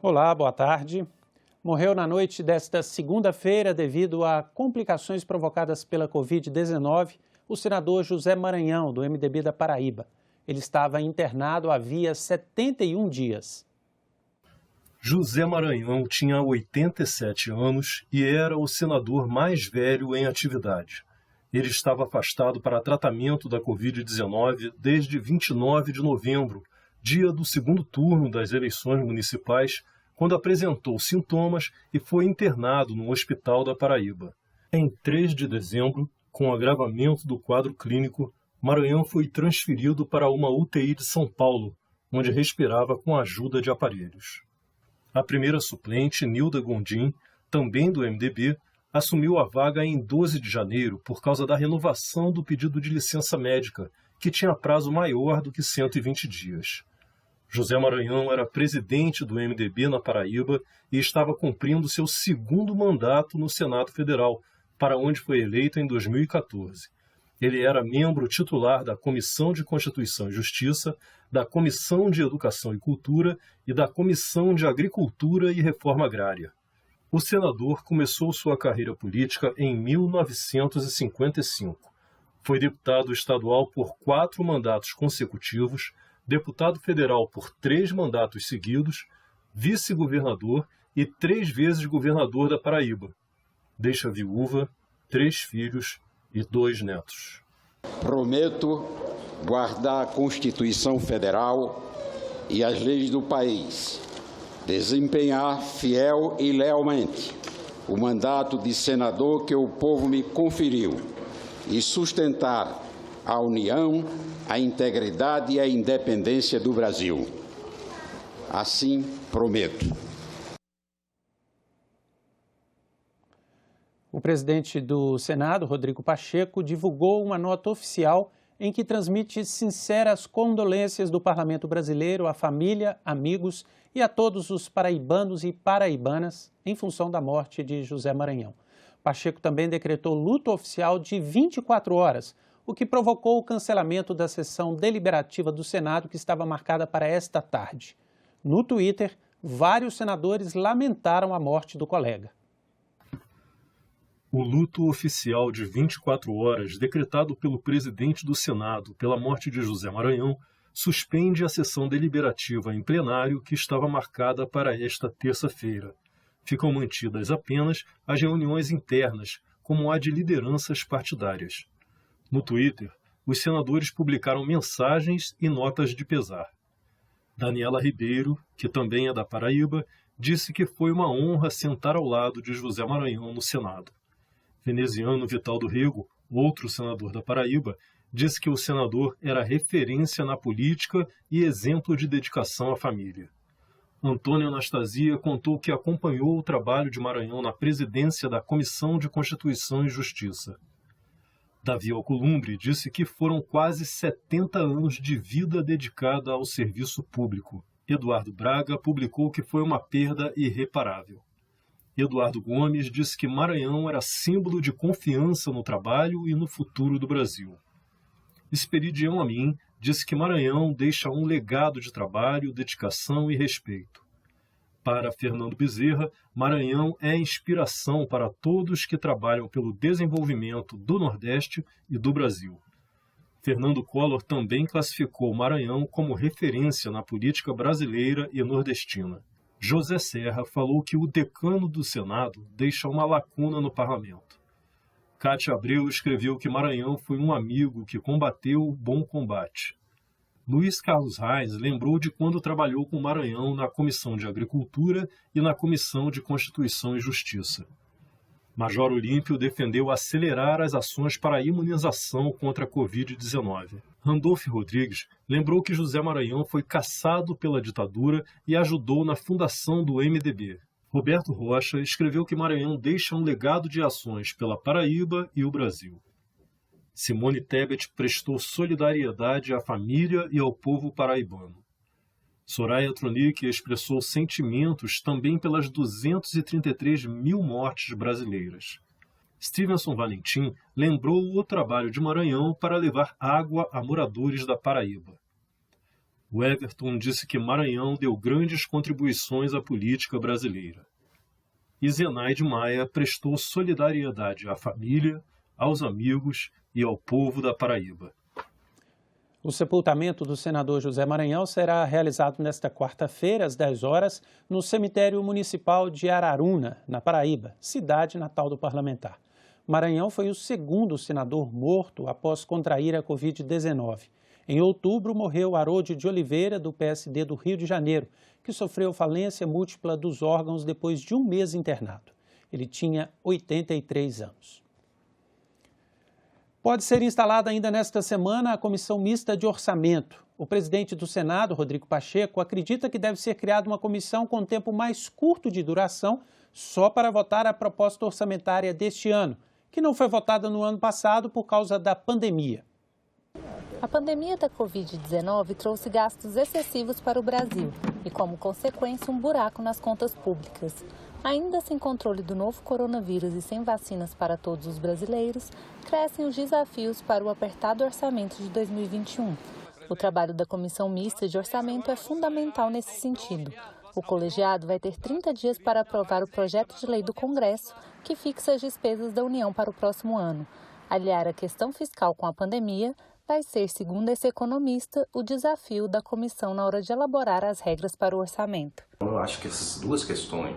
Olá, boa tarde. Morreu na noite desta segunda-feira, devido a complicações provocadas pela Covid-19, o senador José Maranhão, do MDB da Paraíba. Ele estava internado havia 71 dias. José Maranhão tinha 87 anos e era o senador mais velho em atividade. Ele estava afastado para tratamento da Covid-19 desde 29 de novembro, dia do segundo turno das eleições municipais, quando apresentou sintomas e foi internado no Hospital da Paraíba. Em 3 de dezembro, com agravamento do quadro clínico, Maranhão foi transferido para uma UTI de São Paulo, onde respirava com a ajuda de aparelhos. A primeira suplente, Nilda Gondim, também do MDB, assumiu a vaga em 12 de janeiro por causa da renovação do pedido de licença médica, que tinha prazo maior do que 120 dias. José Maranhão era presidente do MDB na Paraíba e estava cumprindo seu segundo mandato no Senado Federal, para onde foi eleito em 2014. Ele era membro titular da Comissão de Constituição e Justiça, da Comissão de Educação e Cultura e da Comissão de Agricultura e Reforma Agrária. O senador começou sua carreira política em 1955. Foi deputado estadual por 4 mandatos consecutivos, deputado federal por 3 mandatos seguidos, vice-governador e 3 vezes governador da Paraíba. Deixa viúva, 3 filhos e 2 netos. Prometo guardar a Constituição Federal e as leis do país, desempenhar fiel e lealmente o mandato de senador que o povo me conferiu e sustentar a união, a integridade e a independência do Brasil. Assim prometo. O presidente do Senado, Rodrigo Pacheco, divulgou uma nota oficial em que transmite sinceras condolências do Parlamento brasileiro à família, amigos e a todos os paraibanos e paraibanas em função da morte de José Maranhão. Pacheco também decretou luto oficial de 24 horas, o que provocou o cancelamento da sessão deliberativa do Senado, que estava marcada para esta tarde. No Twitter, vários senadores lamentaram a morte do colega. O luto oficial de 24 horas, decretado pelo presidente do Senado pela morte de José Maranhão, suspende a sessão deliberativa em plenário que estava marcada para esta terça-feira. Ficam mantidas apenas as reuniões internas, como a de lideranças partidárias. No Twitter, os senadores publicaram mensagens e notas de pesar. Daniela Ribeiro, que também é da Paraíba, disse que foi uma honra sentar ao lado de José Maranhão no Senado. Veneziano Vital do Rego, outro senador da Paraíba, disse que o senador era referência na política e exemplo de dedicação à família. Antônia Anastasia contou que acompanhou o trabalho de Maranhão na presidência da Comissão de Constituição e Justiça. Davi Alcolumbre disse que foram quase 70 anos de vida dedicada ao serviço público. Eduardo Braga publicou que foi uma perda irreparável. Eduardo Gomes disse que Maranhão era símbolo de confiança no trabalho e no futuro do Brasil. Esperidião Amin disse que Maranhão deixa um legado de trabalho, dedicação e respeito. Para Fernando Bezerra, Maranhão é inspiração para todos que trabalham pelo desenvolvimento do Nordeste e do Brasil. Fernando Collor também classificou Maranhão como referência na política brasileira e nordestina. José Serra falou que o decano do Senado deixa uma lacuna no parlamento. Cátia Abreu escreveu que Maranhão foi um amigo que combateu o bom combate. Luiz Carlos Reis lembrou de quando trabalhou com Maranhão na Comissão de Agricultura e na Comissão de Constituição e Justiça. Major Olímpio defendeu acelerar as ações para a imunização contra a Covid-19. Randolph Rodrigues lembrou que José Maranhão foi caçado pela ditadura e ajudou na fundação do MDB. Roberto Rocha escreveu que Maranhão deixa um legado de ações pela Paraíba e o Brasil. Simone Tebet prestou solidariedade à família e ao povo paraibano. Soraya Tronic expressou sentimentos também pelas 233 mil mortes brasileiras. Stevenson Valentim lembrou o trabalho de Maranhão para levar água a moradores da Paraíba. O Everton disse que Maranhão deu grandes contribuições à política brasileira. E Zenaide Maia prestou solidariedade à família, aos amigos e ao povo da Paraíba. O sepultamento do senador José Maranhão será realizado nesta quarta-feira, às 10 horas, no cemitério municipal de Araruna, na Paraíba, cidade natal do parlamentar. Maranhão foi o segundo senador morto após contrair a Covid-19. Em outubro, morreu Haroldo de Oliveira, do PSD do Rio de Janeiro, que sofreu falência múltipla dos órgãos depois de um mês internado. Ele tinha 83 anos. Pode ser instalada ainda nesta semana a Comissão Mista de Orçamento. O presidente do Senado, Rodrigo Pacheco, acredita que deve ser criada uma comissão com tempo mais curto de duração só para votar a proposta orçamentária deste ano, que não foi votada no ano passado por causa da pandemia. A pandemia da Covid-19 trouxe gastos excessivos para o Brasil e, como consequência, um buraco nas contas públicas. Ainda sem controle do novo coronavírus e sem vacinas para todos os brasileiros, crescem os desafios para o apertado orçamento de 2021. O trabalho da Comissão Mista de Orçamento é fundamental nesse sentido. O colegiado vai ter 30 dias para aprovar o projeto de lei do Congresso, que fixa as despesas da União para o próximo ano. Aliar a questão fiscal com a pandemia vai ser, segundo esse economista, o desafio da comissão na hora de elaborar as regras para o orçamento. Eu acho que essas duas questões,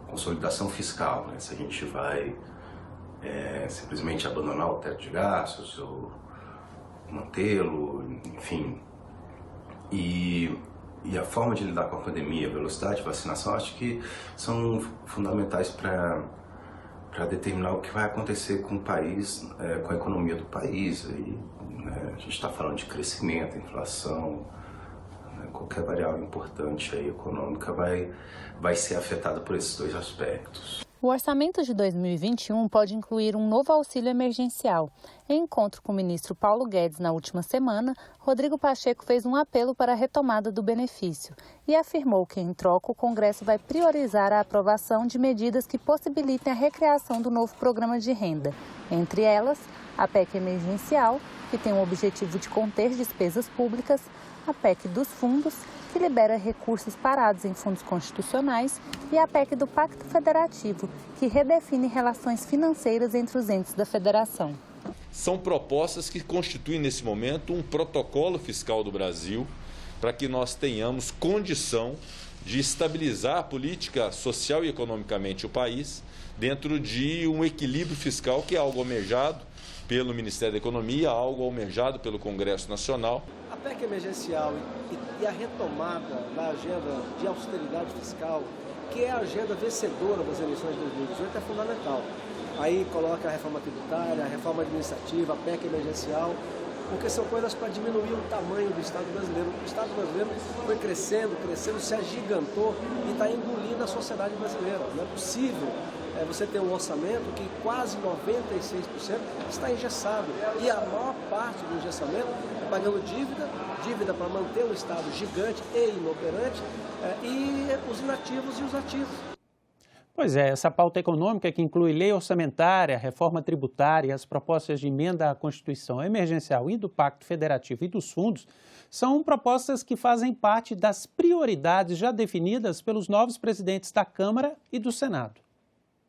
consolidação fiscal, se a gente vai simplesmente abandonar o teto de gastos ou mantê-lo, enfim, e a forma de lidar com a pandemia, a velocidade de vacinação, acho que são fundamentais para determinar o que vai acontecer com o país, com a economia do país. A gente está falando de crescimento, inflação, qualquer variável importante aí, econômica vai ser afetada por esses dois aspectos. O orçamento de 2021 pode incluir um novo auxílio emergencial. Em encontro com o ministro Paulo Guedes na última semana, Rodrigo Pacheco fez um apelo para a retomada do benefício e afirmou que, em troca, o Congresso vai priorizar a aprovação de medidas que possibilitem a recriação do novo programa de renda. Entre elas, a PEC emergencial, que tem o objetivo de conter despesas públicas, a PEC dos fundos, que libera recursos parados em fundos constitucionais, e a PEC do Pacto Federativo, que redefine relações financeiras entre os entes da federação. São propostas que constituem, nesse momento, um protocolo fiscal do Brasil para que nós tenhamos condição de estabilizar a política social e economicamente o país dentro de um equilíbrio fiscal que é algo almejado pelo Ministério da Economia, algo almejado pelo Congresso Nacional. A PEC emergencial e a retomada da agenda de austeridade fiscal, que é a agenda vencedora das eleições de 2018, é fundamental. Aí coloca a reforma tributária, a reforma administrativa, a PEC emergencial, porque são coisas para diminuir o tamanho do Estado brasileiro. O Estado brasileiro foi crescendo, se agigantou e está engolindo a sociedade brasileira. Não é possível você ter um orçamento que quase 96% está engessado. E a maior parte do engessamento é pagando dívida para manter um Estado gigante e inoperante, e os inativos e os ativos. Pois é, essa pauta econômica que inclui lei orçamentária, reforma tributária, as propostas de emenda à Constituição emergencial e do Pacto Federativo e dos fundos, são propostas que fazem parte das prioridades já definidas pelos novos presidentes da Câmara e do Senado.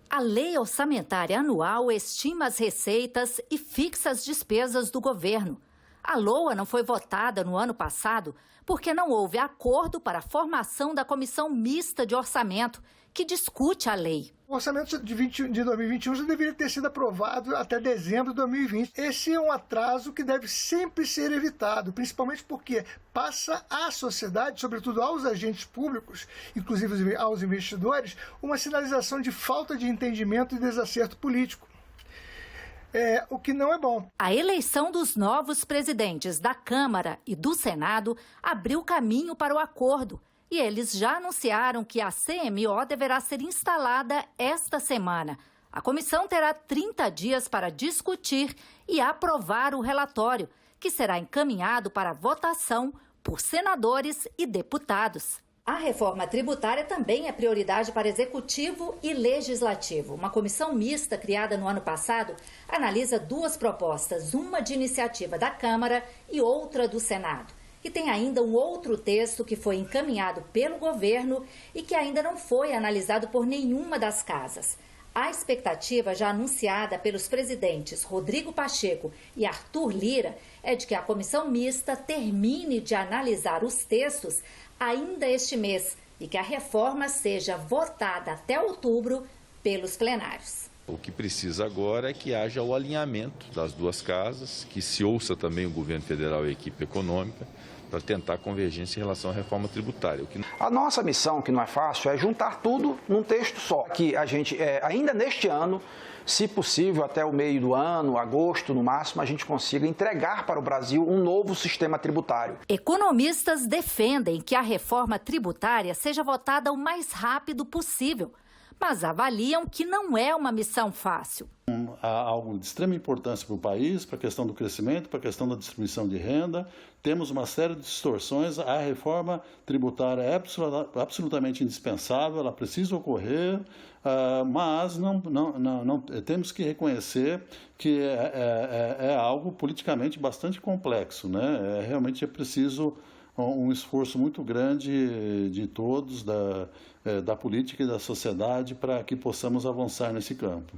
A lei orçamentária anual estima as receitas e fixa as despesas do governo. A LOA não foi votada no ano passado porque não houve acordo para a formação da Comissão Mista de Orçamento, que discute a lei. O orçamento de 2021 já deveria ter sido aprovado até dezembro de 2020. Esse é um atraso que deve sempre ser evitado, principalmente porque passa à sociedade, sobretudo aos agentes públicos, inclusive aos investidores, uma sinalização de falta de entendimento e desacerto político. O que não é bom. A eleição dos novos presidentes da Câmara e do Senado abriu caminho para o acordo. E eles já anunciaram que a CMO deverá ser instalada esta semana. A comissão terá 30 dias para discutir e aprovar o relatório, que será encaminhado para votação por senadores e deputados. A reforma tributária também é prioridade para Executivo e Legislativo. Uma comissão mista criada no ano passado analisa duas propostas, uma de iniciativa da Câmara e outra do Senado. E tem ainda um outro texto que foi encaminhado pelo governo e que ainda não foi analisado por nenhuma das casas. A expectativa já anunciada pelos presidentes Rodrigo Pacheco e Arthur Lira é de que a comissão mista termine de analisar os textos ainda este mês e que a reforma seja votada até outubro pelos plenários. O que precisa agora é que haja o alinhamento das duas casas, que se ouça também o governo federal e a equipe econômica, para tentar convergência em relação à reforma tributária. A nossa missão, que não é fácil, é juntar tudo num texto só, que a gente, ainda neste ano, se possível, até o meio do ano, agosto no máximo, a gente consiga entregar para o Brasil um novo sistema tributário. Economistas defendem que a reforma tributária seja votada o mais rápido possível, mas avaliam que não é uma missão fácil. Há algo de extrema importância para o país, para a questão do crescimento, para a questão da distribuição de renda. Temos uma série de distorções. A reforma tributária é absolutamente indispensável, ela precisa ocorrer, mas não temos que reconhecer que é algo politicamente bastante complexo, né? Realmente é preciso um esforço muito grande de todos, da política e da sociedade, para que possamos avançar nesse campo.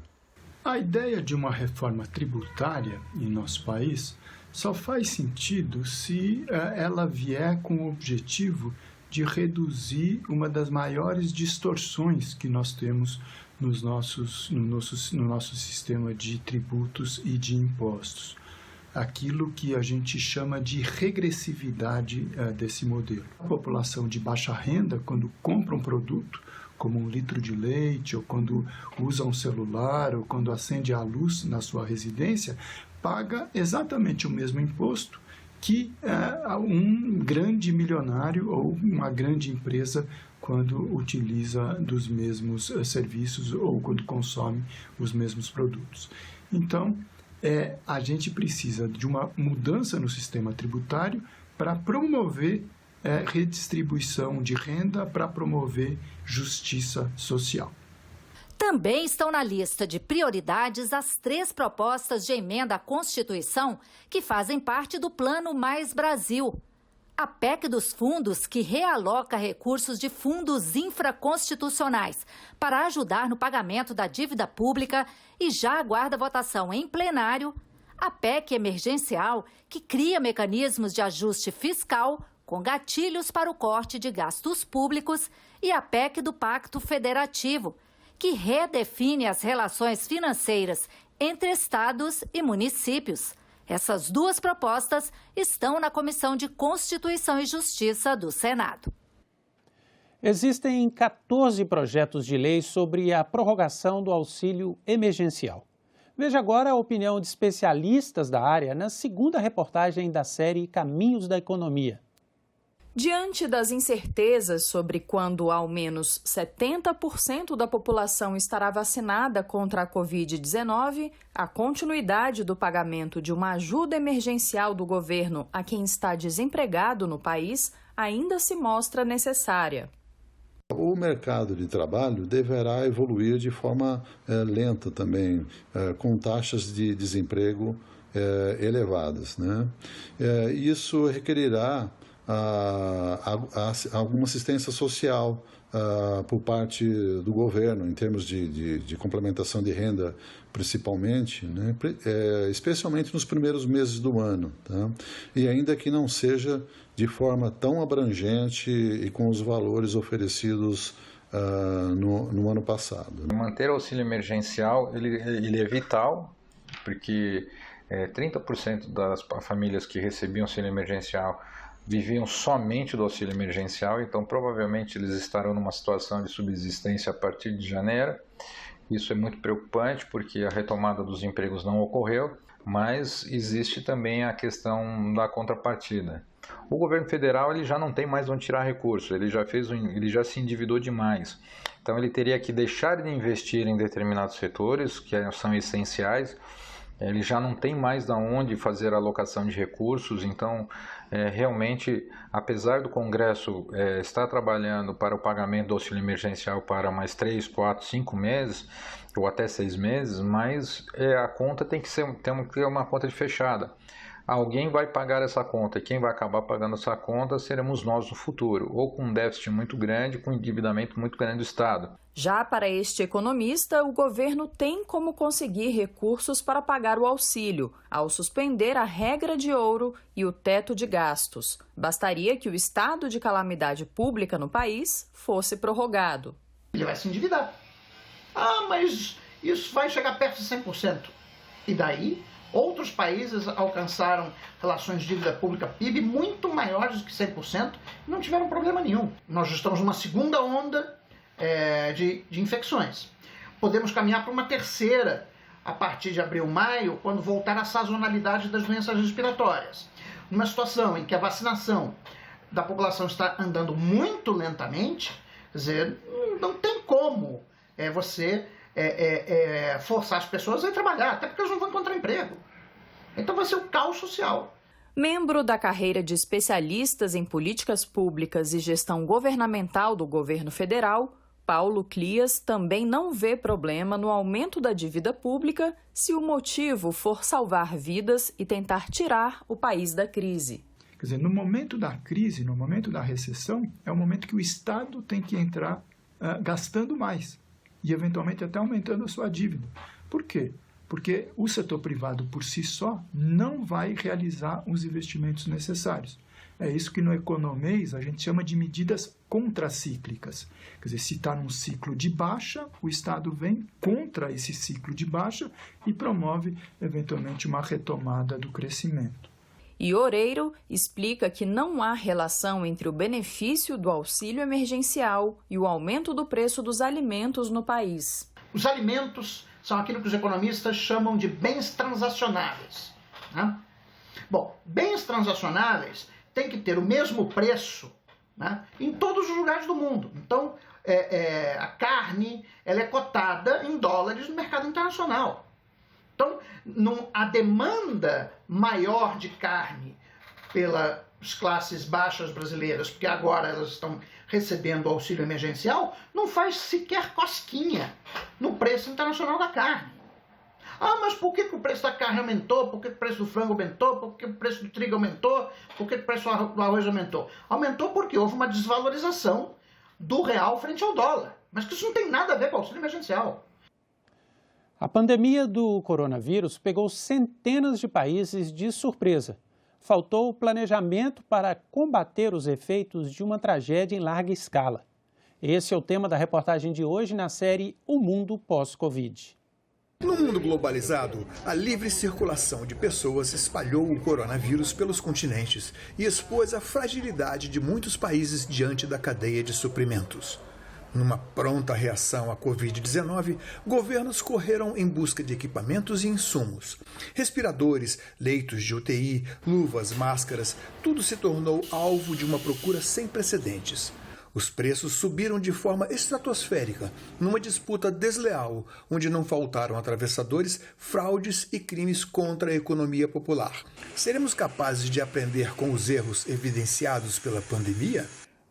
A ideia de uma reforma tributária em nosso país só faz sentido se ela vier com o objetivo de reduzir uma das maiores distorções que nós temos no nosso sistema de tributos e de impostos. Aquilo que a gente chama de regressividade desse modelo. A população de baixa renda, quando compra um produto, como um litro de leite, ou quando usa um celular, ou quando acende a luz na sua residência, paga exatamente o mesmo imposto que um grande milionário ou uma grande empresa quando utiliza dos mesmos serviços ou quando consome os mesmos produtos. Então, a gente precisa de uma mudança no sistema tributário para promover redistribuição de renda, para promover justiça social. Também estão na lista de prioridades as 3 propostas de emenda à Constituição que fazem parte do Plano Mais Brasil. A PEC dos fundos, que realoca recursos de fundos infraconstitucionais para ajudar no pagamento da dívida pública e já aguarda votação em plenário. A PEC emergencial, que cria mecanismos de ajuste fiscal com gatilhos para o corte de gastos públicos, e a PEC do Pacto Federativo, que redefine as relações financeiras entre estados e municípios. Essas 2 propostas estão na Comissão de Constituição e Justiça do Senado. Existem 14 projetos de lei sobre a prorrogação do auxílio emergencial. Veja agora a opinião de especialistas da área na segunda reportagem da série Caminhos da Economia. Diante das incertezas sobre quando ao menos 70% da população estará vacinada contra a Covid-19, a continuidade do pagamento de uma ajuda emergencial do governo a quem está desempregado no país ainda se mostra necessária. O mercado de trabalho deverá evoluir de forma lenta também, com taxas de desemprego elevadas, né? Isso requerirá alguma assistência social por parte do governo, em termos de complementação de renda, principalmente, né? Especialmente nos primeiros meses do ano, tá? E ainda que não seja de forma tão abrangente e com os valores oferecidos no ano passado. Manter o auxílio emergencial ele é vital, porque 30% das famílias que recebiam auxílio emergencial viviam somente do auxílio emergencial, então provavelmente eles estarão numa situação de subsistência a partir de janeiro. Isso é muito preocupante porque a retomada dos empregos não ocorreu, mas existe também a questão da contrapartida. O governo federal ele já não tem mais onde tirar recursos, ele já se endividou demais. Então ele teria que deixar de investir em determinados setores que são essenciais. Ele já não tem mais de onde fazer alocação de recursos, então realmente, apesar do Congresso estar trabalhando para o pagamento do auxílio emergencial para mais 3, 4, 5 meses, ou até 6 meses, mas a conta tem que ter uma conta de fechada. alguém vai pagar essa conta, e quem vai acabar pagando essa conta seremos nós no futuro, ou com um déficit muito grande, com um endividamento muito grande do Estado. Já para este economista, o governo tem como conseguir recursos para pagar o auxílio, ao suspender a regra de ouro e o teto de gastos. Bastaria que o estado de calamidade pública no país fosse prorrogado. Ele vai se endividar. Mas isso vai chegar perto de 100%. E daí, outros países alcançaram relações de dívida pública-PIB muito maiores do que 100% e não tiveram problema nenhum. Nós estamos numa segunda onda de infecções. Podemos caminhar para uma terceira a partir de abril, maio, quando voltar a sazonalidade das doenças respiratórias. Numa situação em que a vacinação da população está andando muito lentamente, quer dizer, não tem como você forçar as pessoas a ir trabalhar, até porque elas não vão encontrar emprego. Então vai ser o caos social. Membro da carreira de especialistas em políticas públicas e gestão governamental do governo federal, Paulo Clias também não vê problema no aumento da dívida pública se o motivo for salvar vidas e tentar tirar o país da crise. Quer dizer, no momento da crise, no momento da recessão, é o momento que o Estado tem que entrar gastando mais e, eventualmente, até aumentando a sua dívida. Por quê? Porque o setor privado, por si só, não vai realizar os investimentos necessários. É isso que no economês a gente chama de medidas contracíclicas. Quer dizer, se está num ciclo de baixa, o Estado vem contra esse ciclo de baixa e promove, eventualmente, uma retomada do crescimento. E Oreiro explica que não há relação entre o benefício do auxílio emergencial e o aumento do preço dos alimentos no país. Os alimentos são aquilo que os economistas chamam de bens transacionáveis. Né? Bom, bens transacionáveis têm que ter o mesmo preço, né, em todos os lugares do mundo. Então, a carne ela é cotada em dólares no mercado internacional. Então, a demanda maior de carne pelas classes baixas brasileiras, porque agora elas estão recebendo auxílio emergencial, não faz sequer cosquinha no preço internacional da carne. Mas por que o preço da carne aumentou? Por que o preço do frango aumentou? Por que o preço do trigo aumentou? Por que o preço do arroz aumentou? Aumentou porque houve uma desvalorização do real frente ao dólar. Mas que isso não tem nada a ver com o auxílio emergencial. A pandemia do coronavírus pegou centenas de países de surpresa. Faltou planejamento para combater os efeitos de uma tragédia em larga escala. Esse é o tema da reportagem de hoje na série O Mundo Pós-Covid. No mundo globalizado, a livre circulação de pessoas espalhou o coronavírus pelos continentes e expôs a fragilidade de muitos países diante da cadeia de suprimentos. Numa pronta reação à Covid-19, governos correram em busca de equipamentos e insumos. Respiradores, leitos de UTI, luvas, máscaras, tudo se tornou alvo de uma procura sem precedentes. Os preços subiram de forma estratosférica, numa disputa desleal, onde não faltaram atravessadores, fraudes e crimes contra a economia popular. Seremos capazes de aprender com os erros evidenciados pela pandemia?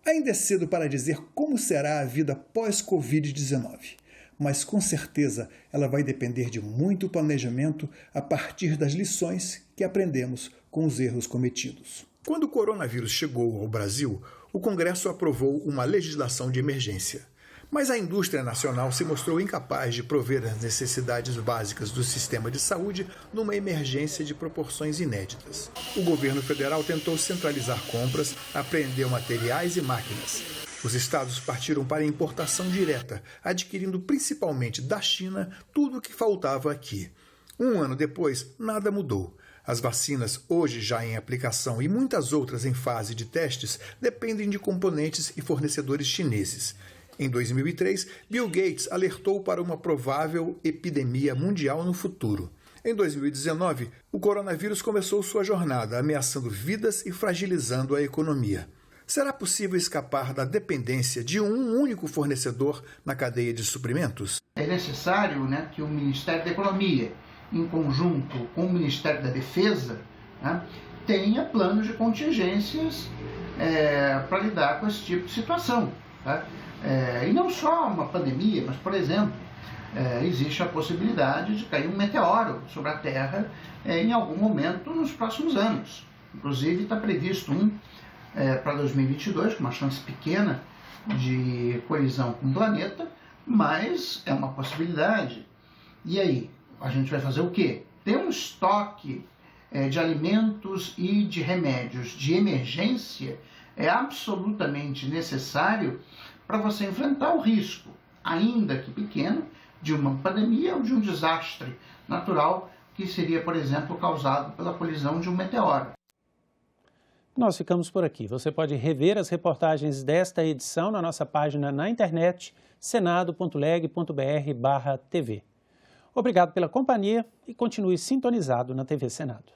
Ainda é cedo para dizer como será a vida pós-Covid-19, mas com certeza ela vai depender de muito planejamento a partir das lições que aprendemos com os erros cometidos. Quando o coronavírus chegou ao Brasil, o Congresso aprovou uma legislação de emergência. Mas a indústria nacional se mostrou incapaz de prover as necessidades básicas do sistema de saúde numa emergência de proporções inéditas. O governo federal tentou centralizar compras, apreendeu materiais e máquinas. Os estados partiram para a importação direta, adquirindo principalmente da China tudo o que faltava aqui. Um ano depois, nada mudou. As vacinas, hoje já em aplicação e muitas outras em fase de testes, dependem de componentes e fornecedores chineses. Em 2003, Bill Gates alertou para uma provável epidemia mundial no futuro. Em 2019, o coronavírus começou sua jornada, ameaçando vidas e fragilizando a economia. Será possível escapar da dependência de um único fornecedor na cadeia de suprimentos? É necessário, que o Ministério da Economia, em conjunto com o Ministério da Defesa, tenha planos de contingências para lidar com esse tipo de situação. E não só uma pandemia, mas, por exemplo, existe a possibilidade de cair um meteoro sobre a Terra em algum momento nos próximos anos. Inclusive está previsto um para 2022, com uma chance pequena de colisão com o planeta, mas é uma possibilidade. E aí, a gente vai fazer o quê? Ter um estoque de alimentos e de remédios de emergência é absolutamente necessário para você enfrentar o risco, ainda que pequeno, de uma pandemia ou de um desastre natural que seria, por exemplo, causado pela colisão de um meteoro. Nós ficamos por aqui. Você pode rever as reportagens desta edição na nossa página na internet, senado.leg.br/TV. Obrigado pela companhia e continue sintonizado na TV Senado.